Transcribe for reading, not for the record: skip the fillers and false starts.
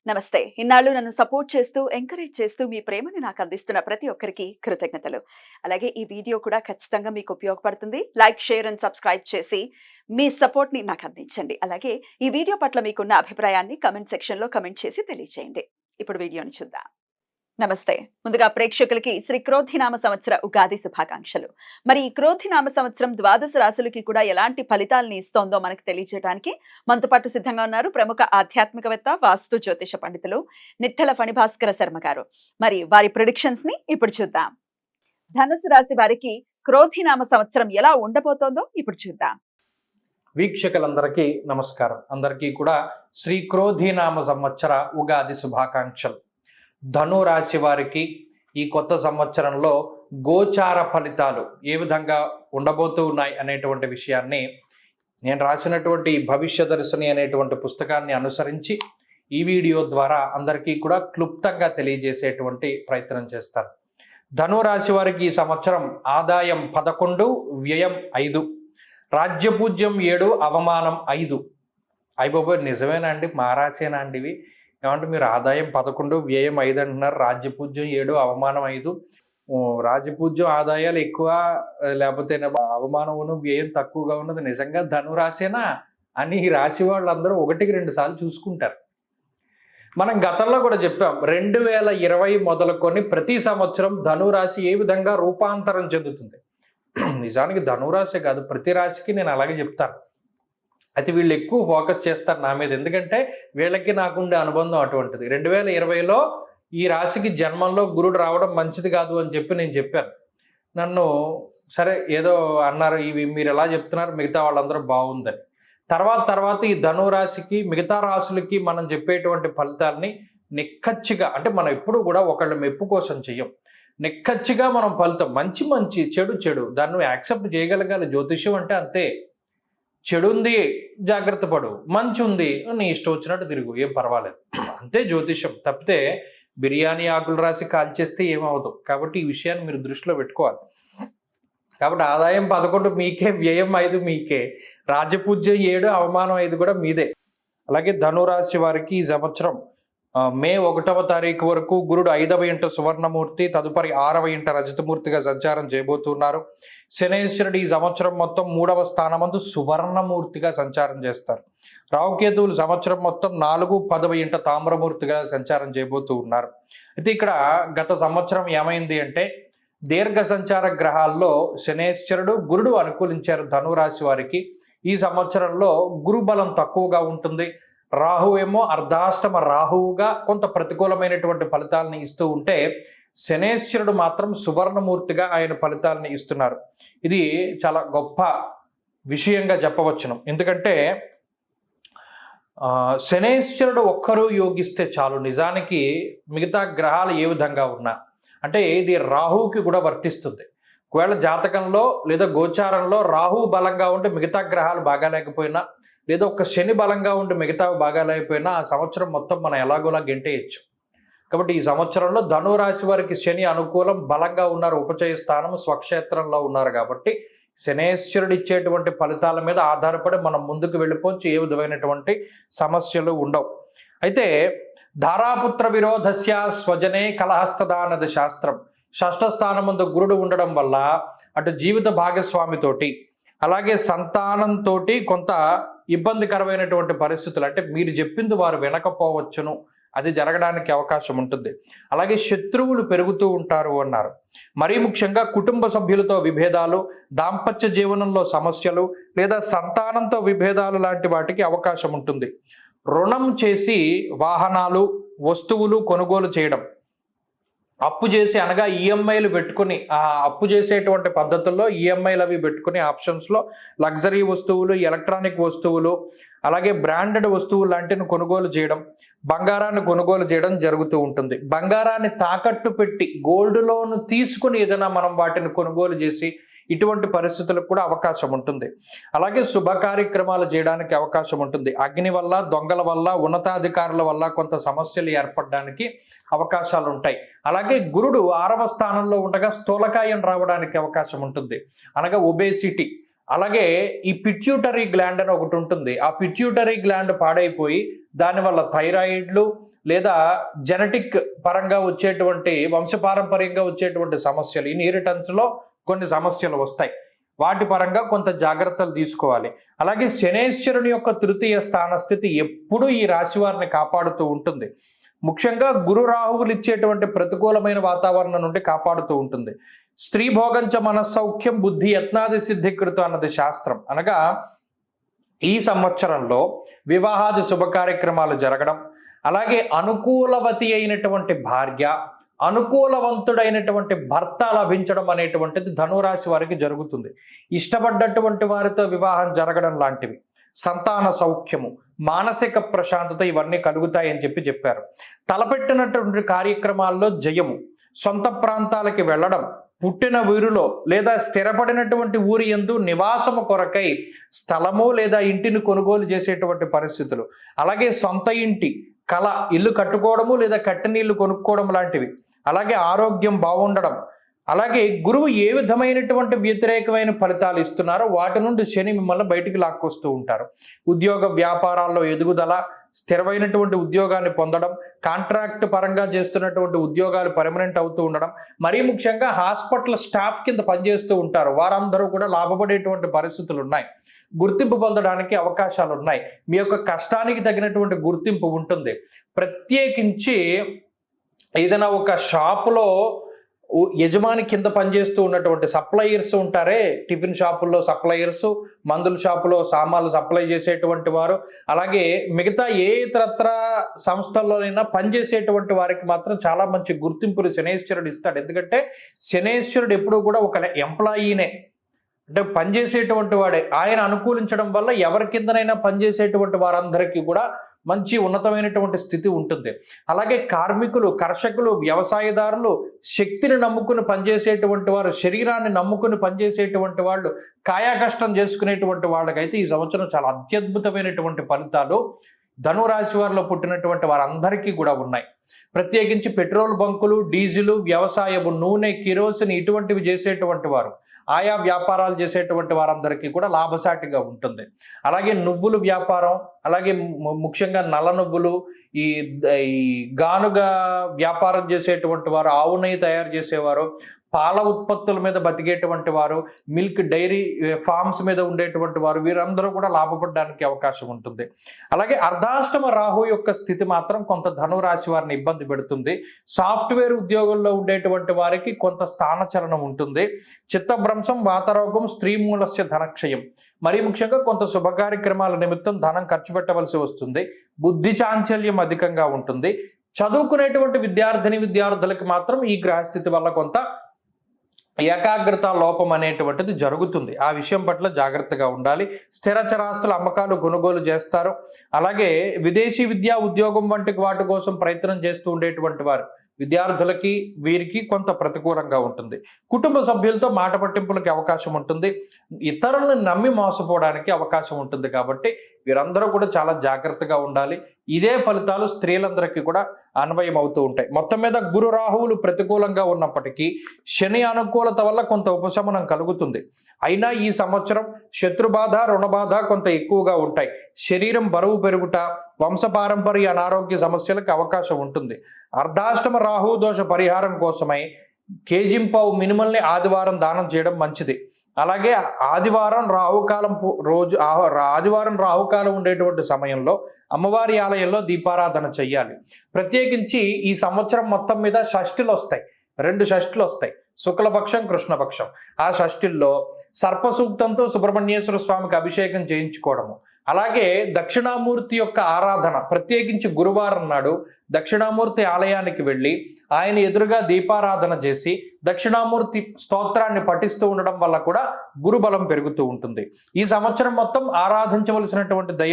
నమస్తే. ఇన్నాళ్ళు నన్ను సపోర్ట్ చేస్తూ, ఎంకరేజ్ చేస్తూ మీ ప్రేమని నాకు అందిస్తున్న ప్రతి ఒక్కరికి కృతజ్ఞతలు. అలాగే ఈ వీడియో కూడా ఖచ్చితంగా మీకు ఉపయోగపడుతుంది. లైక్, షేర్ అండ్ సబ్స్క్రైబ్ చేసి మీ సపోర్ట్‌ని నాకు అందించండి. అలాగే ఈ వీడియో పట్ల మీకున్న అభిప్రాయాన్ని కామెంట్ సెక్షన్‌లో కామెంట్ చేసి తెలియజేయండి. ఇప్పుడు వీడియోని చూద్దాం. నమస్తే. ముందుగా ప్రేక్షకులకి శ్రీ క్రోధినామ సంవత్సర ఉగాది శుభాకాంక్షలు. మరి ఈ క్రోధినామ సంవత్సరం ద్వాదశ రాశులకి కూడా ఎలాంటి ఫలితాలను ఇస్తోందో మనకు తెలియజేయడానికి మనతో పాటు సిద్ధంగా ఉన్నారు ప్రముఖ ఆధ్యాత్మికవేత్త, వాస్తు జ్యోతిష పండితులు నిట్టల ఫణిభాస్కర శర్మ గారు. మరి వారి ప్రిడిక్షన్స్ ని ఇప్పుడు చూద్దాం. ధనుసు రాశి వారికి క్రోధినామ సంవత్సరం ఎలా ఉండబోతోందో ఇప్పుడు చూద్దాం. వీక్షకులందరికీ నమస్కారం. అందరికీ కూడా శ్రీ క్రోధినామ సంవత్సర ఉగాది శుభాకాంక్షలు. ధను రాశి వారికి ఈ కొత్త సంవత్సరంలో గోచార ఫలితాలు ఏ విధంగా ఉండబోతూ ఉన్నాయి అనేటువంటి విషయాన్ని నేను రాసినటువంటి భవిష్య దర్శిని అనేటువంటి పుస్తకాన్ని అనుసరించి ఈ వీడియో ద్వారా అందరికీ కూడా క్లుప్తంగా తెలియజేసేటువంటి ప్రయత్నం చేస్తారు. ధను రాశి వారికి ఈ సంవత్సరం ఆదాయం 11, వ్యయం 5, రాజ్యపూజ్యం 7, అవమానం 5. అయిపోయి నిజమేనా అండి? మా రాసేనా అండి ఇవి? ఏమంటే మీరు ఆదాయం 11, వ్యయం 5 అంటున్నారు, రాజ్యపూజ్యం 7, అవమానం 5. రాజ్యపూజ్యం ఆదాయాలు ఎక్కువ, లేకపోతే అవమానమును వ్యయం తక్కువగా ఉన్నది నిజంగా ధనురాశేనా అని ఈ రాశి వాళ్ళందరూ 1-2 సార్లు చూసుకుంటారు. మనం గతంలో కూడా చెప్పాం, 2020 మొదలుకొని ప్రతి సంవత్సరం ధనురాశి ఏ విధంగా రూపాంతరం చెందుతుంది. నిజానికి ధనురాశి కాదు, ప్రతి రాశికి నేను అలాగే చెప్తాను. అయితే వీళ్ళు ఎక్కువ ఫోకస్ చేస్తారు నా మీద, ఎందుకంటే వీళ్ళకి నాకుండే అనుబంధం అటువంటిది. 2020లో ఈ రాశికి జన్మంలో గురుడు రావడం మంచిది కాదు అని చెప్పి నేను చెప్పాను. నన్ను సరే ఏదో అన్నారు, ఇవి మీరు ఎలా చెప్తున్నారు, మిగతా వాళ్ళందరూ బాగుందని. తర్వాత ఈ ధనురాశికి మిగతా రాశులకి మనం చెప్పేటువంటి ఫలితాలని నిక్కచ్చిగా, అంటే మనం ఎప్పుడు కూడా ఒకళ్ళ మెప్పు కోసం చెయ్యం, నిక్కచ్చిగా మనం ఫలితం మంచి చెడు దాన్ని యాక్సెప్ట్ చేయగలగాలి. జ్యోతిష్యం అంటే అంతే. చెడు ఉంది, జాగ్రత్త పడు, మంచి ఉంది, నీ ఇష్టం వచ్చినట్టు తిరుగు, ఏం పర్వాలేదు, అంతే జ్యోతిషం. తప్పితే బిర్యానీ ఆకులు రాసి కాల్చేస్తే ఏమవుదు. కాబట్టి ఈ విషయాన్ని మీరు దృష్టిలో పెట్టుకోవాలి. కాబట్టి ఆదాయం 11 మీకే, వ్యయం 5 మీకే, రాజపూజ్యం 7, అవమానం 5 కూడా మీదే. అలాగే ధనురాశి వారికి ఈ సంవత్సరం మే 1వ తారీఖు వరకు గురుడు 5వ ఇంట సువర్ణమూర్తి, తదుపరి 6వ ఇంట రజతమూర్తిగా సంచారం చేయబోతున్నారు. శనేశ్వరుడు ఈ సంవత్సరం మొత్తం 3వ స్థానమందు సువర్ణమూర్తిగా సంచారం చేస్తారు. రావుకేతువులు సంవత్సరం మొత్తం 4, 10వ ఇంట తామ్రమూర్తిగా సంచారం చేయబోతూ ఉన్నారు. అయితే ఇక్కడ గత సంవత్సరం ఏమైంది అంటే, దీర్ఘ సంచార గ్రహాల్లో శనేశ్వరుడు, గురుడు అనుకూలించారు ధనురాశి వారికి. ఈ సంవత్సరంలో గురు బలం తక్కువగా ఉంటుంది. రాహు ఏమో అర్ధాష్టమ రాహువుగా కొంత ప్రతికూలమైనటువంటి ఫలితాలను ఇస్తూ ఉంటే, శనేశ్వరుడు మాత్రం సువర్ణమూర్తిగా ఆయన ఫలితాలను ఇస్తున్నారు. ఇది చాలా గొప్ప విషయంగా చెప్పవచ్చును. ఎందుకంటే శనేశ్వరుడు ఒక్కరూ యోగిస్తే చాలు. నిజానికి మిగతా గ్రహాలు ఏ విధంగా ఉన్నా, అంటే ఇది రాహువుకి కూడా వర్తిస్తుంది. ఒకవేళ జాతకంలో లేదా గోచారంలో రాహువు బలంగా ఉంటే మిగతా గ్రహాలు బాగాలేకపోయినా, లేదా ఒక శని బలంగా ఉండి మిగతా బాగాలేకపోయినా ఆ సంవత్సరం మొత్తం మనం ఎలాగోలా గెంటేయచ్చు. కాబట్టి ఈ సంవత్సరంలో ధనురాశి వారికి శని అనుకూలం, బలంగా ఉన్నారు, ఉపచయ స్థానం స్వక్షేత్రంలో ఉన్నారు. కాబట్టి శనేశ్వరుడు ఇచ్చేటువంటి ఫలితాల మీద ఆధారపడి మనం ముందుకు వెళ్ళిపోవచ్చు, ఏ విధమైనటువంటి సమస్యలు ఉండవు. అయితే ధారాపుత్ర విరోధస్య స్వజనే కలహస్తదానది శాస్త్రం. షష్ఠ స్థానం ముందు గురుడు ఉండడం వల్ల అటు జీవిత భాగస్వామితోటి అలాగే సంతానంతో కొంత ఇబ్బందికరమైనటువంటి పరిస్థితులు, అంటే మీరు చెప్పింది వారు వినకపోవచ్చును, అది జరగడానికి అవకాశం ఉంటుంది. అలాగే శత్రువులు పెరుగుతూ ఉంటారు అన్నారు. మరీ ముఖ్యంగా కుటుంబ సభ్యులతో విభేదాలు, దాంపత్య జీవనంలో సమస్యలు, లేదా సంతానంతో విభేదాలు లాంటి వాటికి అవకాశం ఉంటుంది. రుణం చేసి వాహనాలు, వస్తువులు కొనుగోలు చేయడం, అప్పు చేసి అనగా ఈఎంఐలు పెట్టుకుని, ఆ అప్పు చేసేటువంటి పద్ధతుల్లో ఈఎంఐలు అవి పెట్టుకుని ఆప్షన్స్లో లగ్జరీ వస్తువులు, ఎలక్ట్రానిక్ వస్తువులు, అలాగే బ్రాండెడ్ వస్తువులు లాంటివి కొనుగోలు చేయడం, బంగారాన్ని కొనుగోలు చేయడం జరుగుతూ ఉంటుంది. బంగారాన్ని తాకట్టు పెట్టి గోల్డ్ లోన్ తీసుకుని ఏదైనా మనం వాటిని కొనుగోలు చేసి ఇటువంటి పరిస్థితులకు కూడా అవకాశం ఉంటుంది. అలాగే శుభ కార్యక్రమాలు చేయడానికి అవకాశం ఉంటుంది. అగ్ని వల్ల, దొంగల వల్ల, ఉన్నతాధికారుల వల్ల కొంత సమస్యలు ఏర్పడడానికి అవకాశాలు ఉంటాయి. అలాగే గురుడు 6వ స్థానంలో ఉండగా స్థూలకాయం రావడానికి అవకాశం ఉంటుంది, అనగా ఒబేసిటీ. అలాగే ఈ పిట్యూటరీ గ్లాండ్ అని ఒకటి ఉంటుంది. ఆ పిట్యూటరీ గ్లాండ్ పాడైపోయి దానివల్ల థైరాయిడ్లు, లేదా జెనెటిక్ పరంగా వచ్చేటువంటి వంశపారంపర్యంగా వచ్చేటువంటి సమస్యలు, ఇన్హెరిటెన్స్లో కొన్ని సమస్యలు వస్తాయి. వాటి పరంగా కొంత జాగ్రత్తలు తీసుకోవాలి. అలాగే శనేశ్వరుని యొక్క తృతీయ స్థాన స్థితి ఎప్పుడూ ఈ రాశి వారిని కాపాడుతూ ఉంటుంది. ముఖ్యంగా గురు రాహువులు ఇచ్చేటువంటి ప్రతికూలమైన వాతావరణం నుండి కాపాడుతూ ఉంటుంది. స్త్రీ భోగంచ మనస్సౌఖ్యం బుద్ధి యత్నాది సిద్ధికృతం అన్నది శాస్త్రం. అనగా ఈ సంవత్సరంలో వివాహాది శుభ కార్యక్రమాలు జరగడం, అలాగే అనుకూలవతి అయినటువంటి భార్య, అనుకూలవంతుడైనటువంటి భర్త లభించడం అనేటువంటిది ధనురాశి వారికి జరుగుతుంది. ఇష్టపడ్డటువంటి వారితో వివాహం జరగడం లాంటివి, సంతాన సౌఖ్యము, మానసిక ప్రశాంతత ఇవన్నీ కలుగుతాయని చెప్పారు. తలపెట్టినటువంటి కార్యక్రమాల్లో జయము, సొంత ప్రాంతాలకి వెళ్ళడం, పుట్టిన ఊరిలో లేదా స్థిరపడినటువంటి ఊరి యందు నివాసము కొరకై స్థలము లేదా ఇంటిని కొనుగోలు చేసేటువంటి పరిస్థితులు, అలాగే సొంత ఇంటి కళ, ఇల్లు కట్టుకోవడము లేదా కట్టెనీళ్లు కొనుక్కోవడం లాంటివి, అలాగే ఆరోగ్యం బాగుండడం, అలాగే గురువు ఏ విధమైనటువంటి వ్యతిరేకమైన ఫలితాలు ఇస్తున్నారో వాటి నుండి శని మిమ్మల్ని బయటికి లాక్కొస్తూ ఉంటారు. ఉద్యోగ వ్యాపారాల్లో ఎదుగుదల, స్థిరమైనటువంటి ఉద్యోగాన్ని పొందడం, కాంట్రాక్ట్ పరంగా చేస్తున్నటువంటి ఉద్యోగాలు పర్మనెంట్ అవుతూ ఉండడం, మరీ ముఖ్యంగా హాస్పిటల్ స్టాఫ్ కింద పనిచేస్తూ ఉంటారు, వారందరూ కూడా లాభపడేటువంటి పరిస్థితులు ఉన్నాయి. గుర్తింపు పొందడానికి అవకాశాలు ఉన్నాయి. మీ యొక్క కష్టానికి తగినటువంటి గుర్తింపు ఉంటుంది. ప్రత్యేకించి ఏదైనా ఒక షాపులో యజమాని కింద పనిచేస్తూ ఉన్నటువంటి సప్లయర్స్ ఉంటారే, టిఫిన్ షాపుల్లో సప్లయర్స్, మందుల షాపులో సామాన్లు సప్లై చేసేటువంటి వారు, అలాగే మిగతా ఏ ఇతరత్ర సంస్థల్లోనైనా పనిచేసేటువంటి వారికి మాత్రం చాలా మంచి గుర్తింపులు శనేశ్వరుడు ఇస్తాడు. ఎందుకంటే శనేశ్వరుడు ఎప్పుడూ కూడా ఒక ఎంప్లాయీనే, అంటే పనిచేసేటువంటి వాడే. ఆయన అనుకూలించడం వల్ల ఎవరి కిందనైనా పనిచేసేటువంటి వారందరికీ కూడా మంచి ఉన్నతమైనటువంటి స్థితి ఉంటుంది. అలాగే కార్మికులు, కర్షకులు, వ్యవసాయదారులు, శక్తిని నమ్ముకుని పనిచేసేటువంటి వారు, శరీరాన్ని నమ్ముకుని పనిచేసేటువంటి వాళ్ళు, కాయాకష్టం చేసుకునేటువంటి వాళ్ళకైతే ఈ సంవత్సరం చాలా అత్యద్భుతమైనటువంటి ఫలితాలు ధనురాశి వారిలో పుట్టినటువంటి వారందరికీ కూడా ఉన్నాయి. ప్రత్యేకించి పెట్రోల్ బంకులు, డీజిలు, వ్యవసాయము, నూనె, కిరోసిన్ ఇటువంటివి చేసేటువంటి వారు, ఆయా వ్యాపారాలు చేసేటువంటి వారందరికీ కూడా లాభసాటిగా ఉంటుంది. అలాగే నువ్వులు వ్యాపారం, అలాగే ముఖ్యంగా నల్ల నువ్వులు, ఈ గానుగ వ్యాపారం చేసేటువంటి వారు, ఆవు నెయ్యి తయారు చేసేవారు, పాల ఉత్పత్తుల మీద బతికేటువంటి వారు, మిల్క్ డైరీ ఫార్మ్స్ మీద ఉండేటువంటి వారు, వీరందరూ కూడా లాభపడడానికి అవకాశం ఉంటుంది. అలాగే అర్ధాష్టమ రాహు యొక్క స్థితి మాత్రం కొంత ధనురాశి వారిని ఇబ్బంది పెడుతుంది. సాఫ్ట్వేర్ ఉద్యోగంలో ఉండేటువంటి వారికి కొంత స్థానచలనం ఉంటుంది. చిత్తభ్రంశం, వాతరోగం, స్త్రీ మూలస్య ధనక్షయం, మరీ ముఖ్యంగా కొంత శుభ కార్యక్రమాల నిమిత్తం ధనం ఖర్చు పెట్టవలసి వస్తుంది. బుద్ధి చాంచల్యం అధికంగా ఉంటుంది. చదువుకునేటువంటి విద్యార్థులకు మాత్రం ఈ గ్రహస్థితి వల్ల కొంత ఏకాగ్రత లోపం అనేటువంటిది జరుగుతుంది. ఆ విషయం పట్ల జాగ్రత్తగా ఉండాలి. స్థిర చరాస్తుల అమ్మకాలు, కొనుగోలు చేస్తారు. అలాగే విదేశీ విద్యా, ఉద్యోగం వంటి వాటి కోసం ప్రయత్నం చేస్తూ ఉండేటువంటి వారు, విద్యార్థులకి వీరికి కొంత ప్రతికూలంగా ఉంటుంది. కుటుంబ సభ్యులతో మాట పట్టింపులకి అవకాశం ఉంటుంది. ఇతరులను నమ్మి మోసపోవడానికి అవకాశం ఉంటుంది. కాబట్టి వీరందరూ కూడా చాలా జాగ్రత్తగా ఉండాలి. ఇదే ఫలితాలు స్త్రీలందరికీ కూడా అన్వయం అవుతూ ఉంటాయి. మొత్తం మీద గురు రాహువులు ప్రతికూలంగా ఉన్నప్పటికీ శని అనుకూలత వల్ల కొంత ఉపశమనం కలుగుతుంది. అయినా ఈ సంవత్సరం శత్రుబాధ, రుణబాధ కొంత ఎక్కువగా ఉంటాయి. శరీరం బరువు పెరుగుట, వంశపారంపర్య అనారోగ్య సమస్యలకు అవకాశం ఉంటుంది. అర్ధాష్టమ రాహు దోష పరిహారం కోసమై కేజింపావు మినిమల్ని ఆదివారం దానం చేయడం మంచిది. అలాగే ఆదివారం రాహుకాలం ఉండేటువంటి సమయంలో అమ్మవారి ఆలయంలో దీపారాధన చెయ్యాలి. ప్రత్యేకించి ఈ సంవత్సరం మొత్తం మీద షష్ఠులు వస్తాయి, 2 షష్ఠులు వస్తాయి, శుక్లపక్షం, కృష్ణపక్షం. ఆ షష్ఠుల్లో సర్పసూక్తంతో సుబ్రహ్మణ్యేశ్వర స్వామికి అభిషేకం చేయించుకోవడము, అలాగే దక్షిణామూర్తి యొక్క ఆరాధన, ప్రత్యేకించి గురువారం నాడు దక్షిణామూర్తి ఆలయానికి వెళ్ళి ఆయన ఎదురుగా దీపారాధన చేసి దక్షిణామూర్తి స్తోత్రాన్ని పఠిస్తూ ఉండడం వల్ల కూడా గురుబలం పెరుగుతూ ఉంటుంది. ఈ సంవత్సరం మొత్తం ఆరాధించవలసినటువంటి దైవం